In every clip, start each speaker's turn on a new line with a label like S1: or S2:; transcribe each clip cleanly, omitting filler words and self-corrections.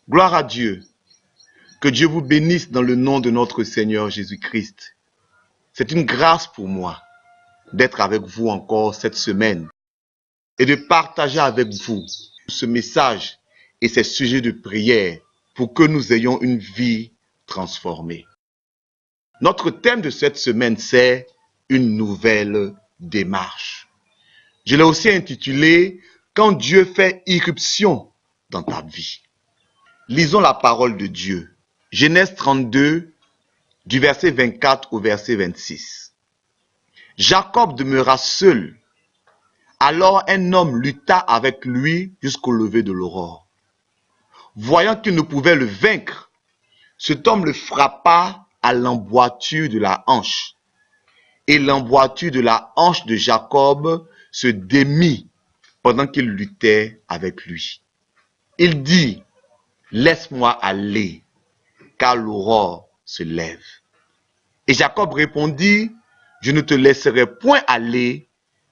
S1: Gloire à Dieu. Que Dieu vous bénisse dans le nom de notre Seigneur Jésus-Christ. C'est une grâce pour moi d'être avec vous encore cette semaine et de partager avec vous ce message et ces sujets de prière pour que nous ayons une vie transformée. Notre thème de cette semaine, c'est une nouvelle démarche. Je l'ai aussi intitulé « Quand Dieu fait irruption dans ta vie ». Lisons la parole de Dieu. Genèse 32, du verset 24 au verset 26. Jacob demeura seul. Alors un homme lutta avec lui jusqu'au lever de l'aurore. Voyant qu'il ne pouvait le vaincre, cet homme le frappa à l'emboîture de la hanche. Et l'emboîture de la hanche de Jacob se démit pendant qu'il luttait avec lui. Il dit, « Laisse-moi aller, car l'aurore se lève. » Et Jacob répondit, « Je ne te laisserai point aller,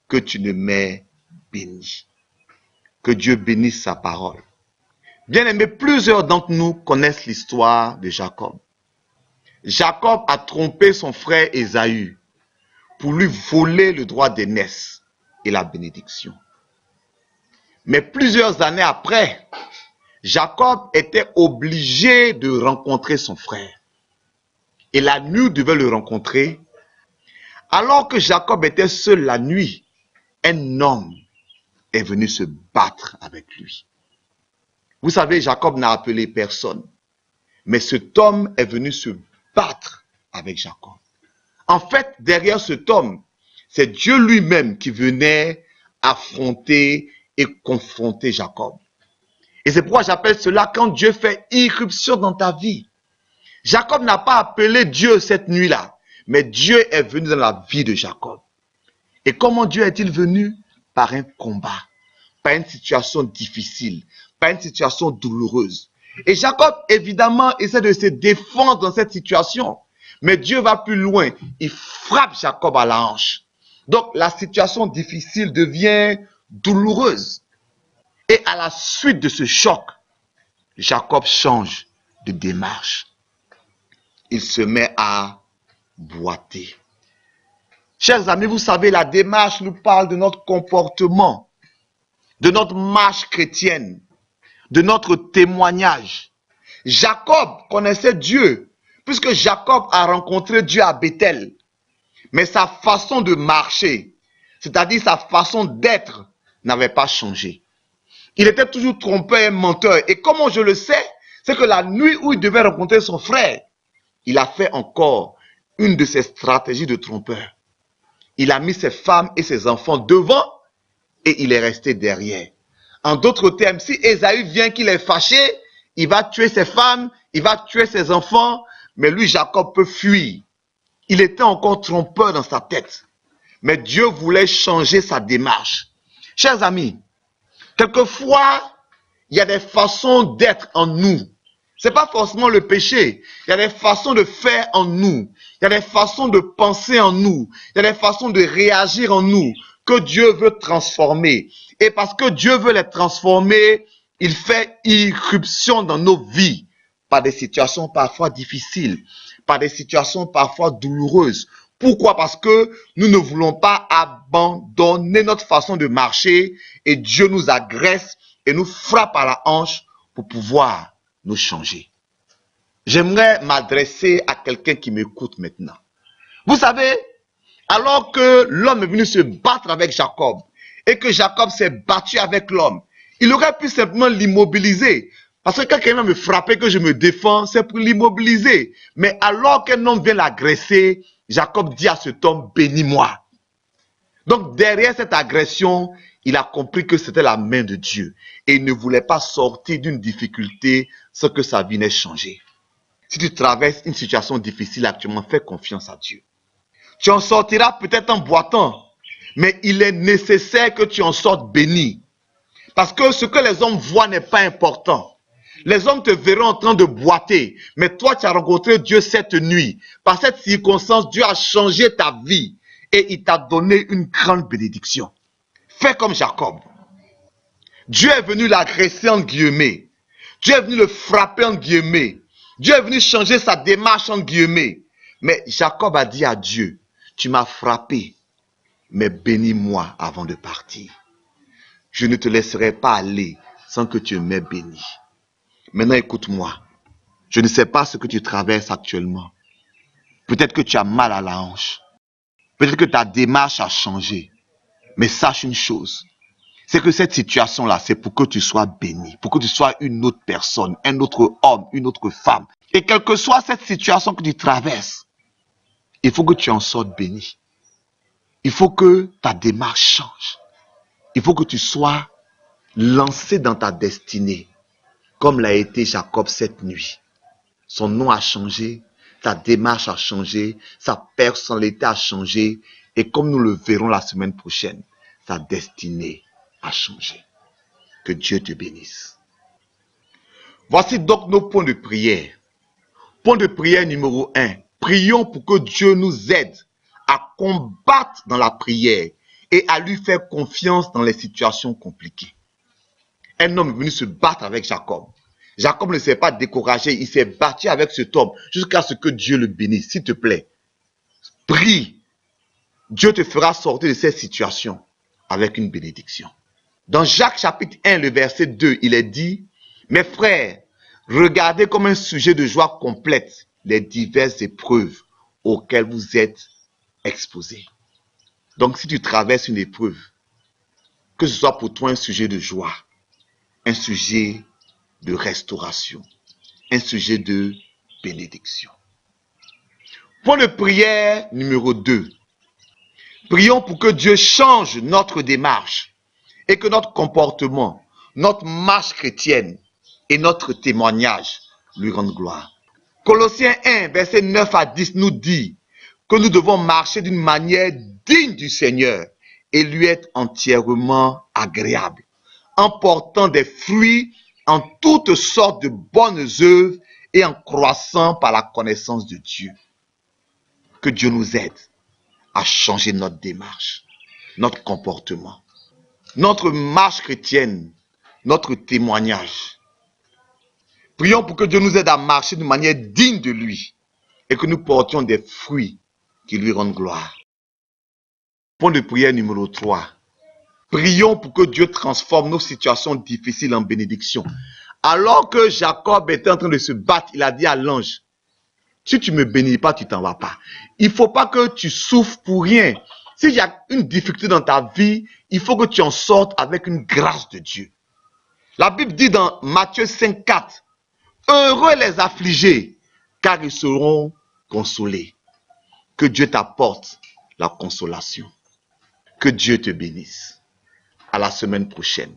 S1: que tu ne m'aies béni. » Que Dieu bénisse sa parole. Bien-aimés, plusieurs d'entre nous connaissent l'histoire de Jacob. Jacob a trompé son frère Ésaü pour lui voler le droit d'aînesse et la bénédiction. Mais plusieurs années après, Jacob était obligé de rencontrer son frère. Et la nuit devait le rencontrer. Alors que Jacob était seul la nuit, un homme est venu se battre avec lui. Vous savez, Jacob n'a appelé personne. Mais cet homme est venu se battre avec Jacob. En fait, derrière cet homme, c'est Dieu lui-même qui venait affronter et confronter Jacob. Et c'est pourquoi j'appelle cela quand Dieu fait irruption dans ta vie. Jacob n'a pas appelé Dieu cette nuit-là, mais Dieu est venu dans la vie de Jacob. Et comment Dieu est-il venu? Par un combat, par une situation difficile, par une situation douloureuse. Et Jacob, évidemment, essaie de se défendre dans cette situation. Mais Dieu va plus loin. Il frappe Jacob à la hanche. Donc, la situation difficile devient douloureuse. Et à la suite de ce choc, Jacob change de démarche. Il se met à boiter. Chers amis, vous savez, la démarche nous parle de notre comportement, de notre marche chrétienne, de notre témoignage. Jacob connaissait Dieu, puisque Jacob a rencontré Dieu à Bethel. Mais sa façon de marcher, c'est-à-dire sa façon d'être, n'avait pas changé. Il était toujours trompeur et menteur. Et comment je le sais? C'est que la nuit où il devait rencontrer son frère, il a fait encore une de ses stratégies de trompeur. Il a mis ses femmes et ses enfants devant et il est resté derrière. En d'autres termes, si Ésaü vient qu'il est fâché, il va tuer ses femmes, il va tuer ses enfants, mais lui, Jacob, peut fuir. Il était encore trompeur dans sa tête. Mais Dieu voulait changer sa démarche. Chers amis, quelquefois, il y a des façons d'être en nous. Ce n'est pas forcément le péché. Il y a des façons de faire en nous. Il y a des façons de penser en nous. Il y a des façons de réagir en nous que Dieu veut transformer. Et parce que Dieu veut les transformer, il fait irruption dans nos vies par des situations parfois difficiles, par des situations parfois douloureuses. Pourquoi? Parce que nous ne voulons pas abandonner notre façon de marcher et Dieu nous agresse et nous frappe à la hanche pour pouvoir nous changer. J'aimerais m'adresser à quelqu'un qui m'écoute maintenant. Vous savez, alors que l'homme est venu se battre avec Jacob et que Jacob s'est battu avec l'homme, il aurait pu simplement l'immobiliser. Parce que quand quelqu'un va me frapper, que je me défends, c'est pour l'immobiliser. Mais alors qu'un homme vient l'agresser, Jacob dit à cet homme, bénis-moi. Donc derrière cette agression, il a compris que c'était la main de Dieu. Et il ne voulait pas sortir d'une difficulté sans que sa vie n'ait changé. Si tu traverses une situation difficile actuellement, fais confiance à Dieu. Tu en sortiras peut-être en boitant, mais il est nécessaire que tu en sortes béni. Parce que ce que les hommes voient n'est pas important. Les hommes te verront en train de boiter, mais toi tu as rencontré Dieu cette nuit. Par cette circonstance, Dieu a changé ta vie et il t'a donné une grande bénédiction. Fais comme Jacob. Dieu est venu l'agresser en guillemets. Dieu est venu le frapper en guillemets. Dieu est venu changer sa démarche en guillemets. Mais Jacob a dit à Dieu, tu m'as frappé, mais bénis-moi avant de partir. Je ne te laisserai pas aller sans que tu m'aies béni. Maintenant, écoute-moi. Je ne sais pas ce que tu traverses actuellement. Peut-être que tu as mal à la hanche. Peut-être que ta démarche a changé. Mais sache une chose. C'est que cette situation-là, c'est pour que tu sois béni. Pour que tu sois une autre personne, un autre homme, une autre femme. Et quelle que soit cette situation que tu traverses, il faut que tu en sortes béni. Il faut que ta démarche change. Il faut que tu sois lancé dans ta destinée, comme l'a été Jacob cette nuit. Son nom a changé, sa démarche a changé, sa personnalité a changé, et comme nous le verrons la semaine prochaine, sa destinée a changé. Que Dieu te bénisse. Voici donc nos points de prière. Point de prière numéro 1. Prions pour que Dieu nous aide à combattre dans la prière et à lui faire confiance dans les situations compliquées. Un homme est venu se battre avec Jacob. Jacob ne s'est pas découragé, il s'est battu avec cet homme jusqu'à ce que Dieu le bénisse. S'il te plaît, prie. Dieu te fera sortir de cette situation avec une bénédiction. Dans Jacques chapitre 1, le verset 2, il est dit, « Mes frères, regardez comme un sujet de joie complète les diverses épreuves auxquelles vous êtes exposés. » Donc si tu traverses une épreuve, que ce soit pour toi un sujet de joie, un sujet de restauration, un sujet de bénédiction. Point de prière numéro 2. Prions pour que Dieu change notre démarche et que notre comportement, notre marche chrétienne et notre témoignage lui rendent gloire. Colossiens 1, verset 9 à 10 nous dit que nous devons marcher d'une manière digne du Seigneur et lui être entièrement agréable, en portant des fruits en toutes sortes de bonnes œuvres et en croissant par la connaissance de Dieu. Que Dieu nous aide à changer notre démarche, notre comportement, notre marche chrétienne, notre témoignage. Prions pour que Dieu nous aide à marcher de manière digne de lui et que nous portions des fruits qui lui rendent gloire. Point de prière numéro 3. Prions pour que Dieu transforme nos situations difficiles en bénédiction. Alors que Jacob était en train de se battre, il a dit à l'ange, si tu ne me bénis pas, tu t'en vas pas. Il ne faut pas que tu souffres pour rien. S'il y a une difficulté dans ta vie, il faut que tu en sortes avec une grâce de Dieu. La Bible dit dans Matthieu 5, 4, heureux les affligés, car ils seront consolés. Que Dieu t'apporte la consolation. Que Dieu te bénisse. À la semaine prochaine.